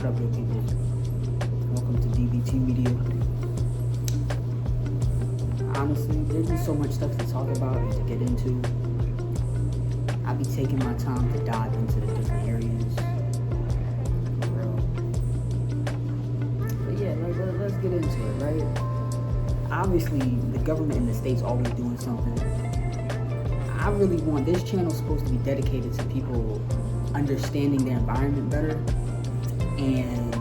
What up, good people? Welcome to DBT Media. Honestly, there's just so much stuff to talk about and to get into. I'll be taking my time to dive into the different areas. For real. But yeah, let's get into it, right? Obviously, the government in the state's always doing something. I really want, this channel's supposed to be dedicated to people understanding their environment better and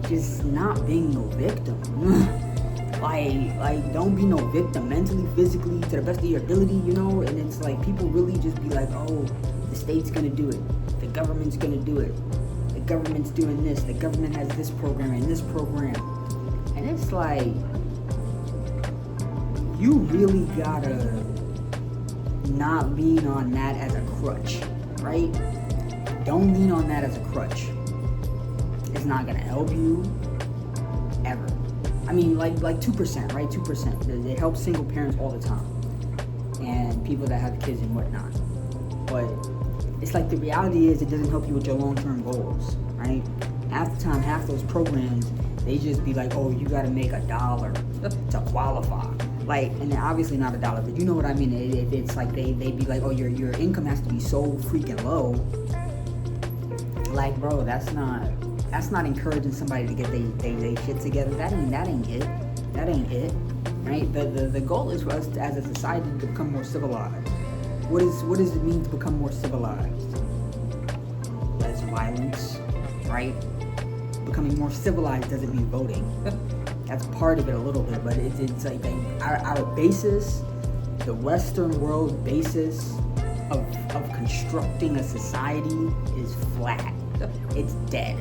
just not being no victim. like don't be no victim mentally, physically, to the best of your ability, you know. And it's like people really just be like, oh, the state's gonna do it, the government's gonna do it, the government's doing this, the government has this program and this program. And it's like, you really gotta not lean on that as a crutch, right? Don't lean on that as a crutch. It's not gonna help you ever. I mean, like 2%, right? 2%. It helps single parents all the time, and people that have kids and whatnot. But it's like the reality is, it doesn't help you with your long-term goals, right? Half the time, half those programs, they just be like, oh, you gotta make $1 to qualify. Like, and obviously not $1, but you know what I mean. It's like they be like, oh, your income has to be so freaking low. Like, bro, that's not encouraging somebody to get they shit together. That ain't it, right? The goal is for us as a society to become more civilized. What does it mean to become more civilized? Less violence, right? Becoming more civilized doesn't mean voting. That's part of it a little bit, but it's like our basis, the Western world's basis of constructing a society is flat. It's dead.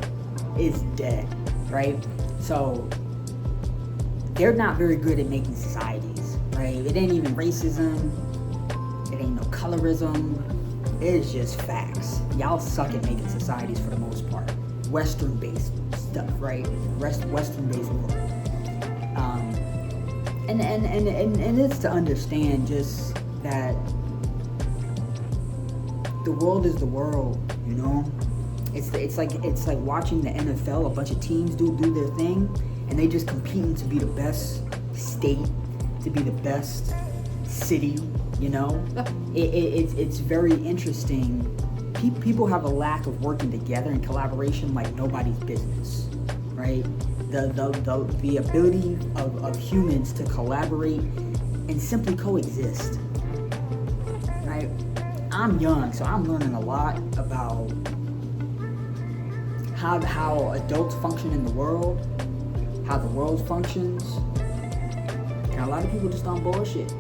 It's dead, right? So they're not very good at making societies, right? It ain't even racism. It ain't no colorism. It's just facts. Y'all suck at making societies for the most part. Western-based stuff, right? Western-based world. And it's to understand just that the world is the world, you know. It's like watching the NFL. A bunch of teams do their thing, and they just competing to be the best state, to be the best city, you know. It's very interesting. People have a lack of working together and collaboration like nobody's business, right? The ability of humans to collaborate and simply coexist, right? I'm young, so I'm learning a lot about how adults function in the world, how the world functions, and a lot of people just on bullshit.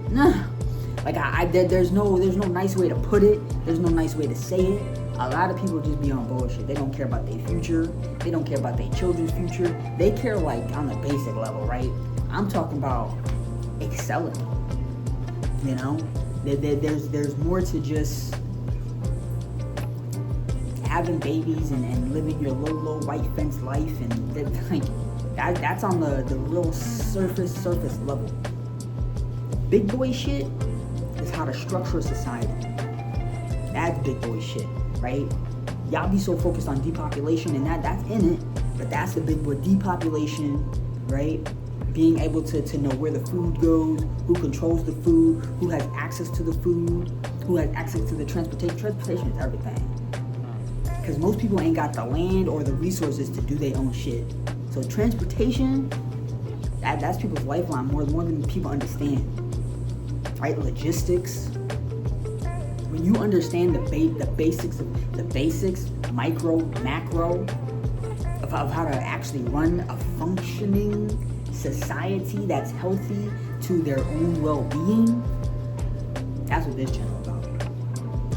Like there's no nice way to put it. There's no nice way to say it. A lot of people just be on bullshit. They don't care about their future. They don't care about their children's future. They care like on the basic level, right? I'm talking about excelling. You know, there's more to just having babies and living your low white fence life, and like that's on the real surface level. Big boy shit is how to structure a society. That's big boy shit, right? Y'all be so focused on depopulation, and that's in it, but that's the big boy. Depopulation, right? Being able to know where the food goes, who controls the food, who has access to the food, who has access to the transportation. Transportation is everything. Because most people ain't got the land or the resources to do their own shit. So transportation, that's people's lifeline more than people understand. Right? Logistics. When you understand the basics, micro, macro, of how to actually run a functioning society that's healthy to their own well-being, that's what this channel is about.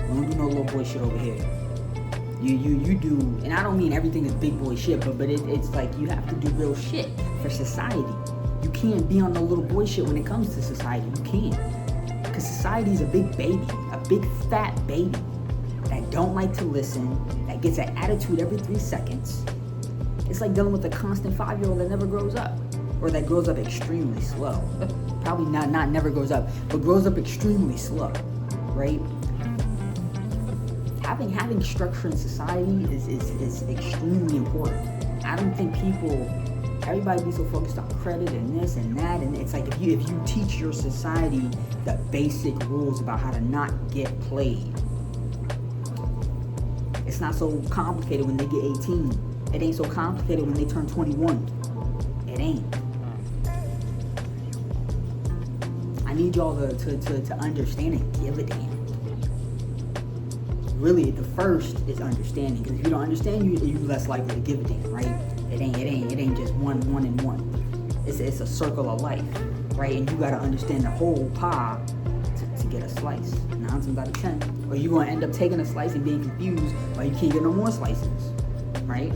We don't do no little boy shit over here. You do, and I don't mean everything is big boy shit, but it's like you have to do real shit for society. You can't be on the little boy shit when it comes to society. You can't. Because society is a big baby, a big fat baby that don't like to listen, that gets an attitude every 3 seconds. It's like dealing with a constant 5-year-old that never grows up, or that grows up extremely slow. Probably not never grows up, but grows up extremely slow, right? having structure in society is extremely important. I don't think everybody be so focused on credit and this and that, and it's like if you teach your society the basic rules about how to not get played, it's not so complicated when they get 18. It ain't so complicated when they turn 21. It ain't. I need y'all to understand and give a damn. Really, the first is understanding, because if you don't understand, you're less likely to give a damn, right? It ain't just one and one. It's a circle of life, right? And you gotta understand the whole pie to get a slice. 9 times out of 10, or you're gonna end up taking a slice and being confused, or you can't get no more slices, right?